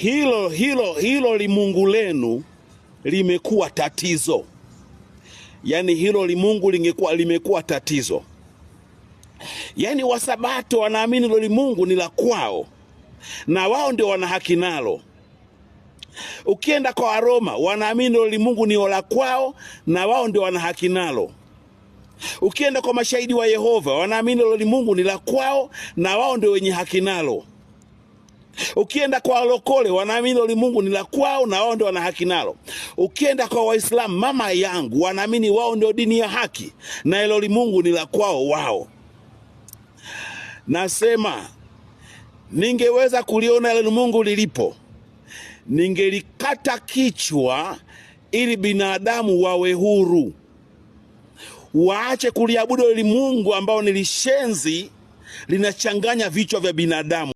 hilo limungu lenu limekuwa tatizo. Yaani hilo limungu limekuwa tatizo. Yaani Wasabato wanaamini hilo limungu ni la kwao na wao ndio wana haki nalo. Ukienda kwa Waroma wanaamini hilo limungu ni la kwao na wao ndio wana haki nalo. Ukienda kwa mashahidi wa Yehova wanaamini hilo limungu ni la kwao na wao ndio wenye haki nalo. Ukienda kwa walokole wanaamini hilo limungu ni la kwao na wao ndio wana haki nalo. Ukienda kwa Waislamu mama yangu wanaamini wao ndio dini ya haki na hilo limungu ni la kwao wao. Nasema ningeweza kuliona hilo limungu lilipo, ningelikata kichwa ili binadamu wawe huru. Waache kuliabudu hilo limungu ambao ni lishenzi linachanganya vichwa vya binadamu.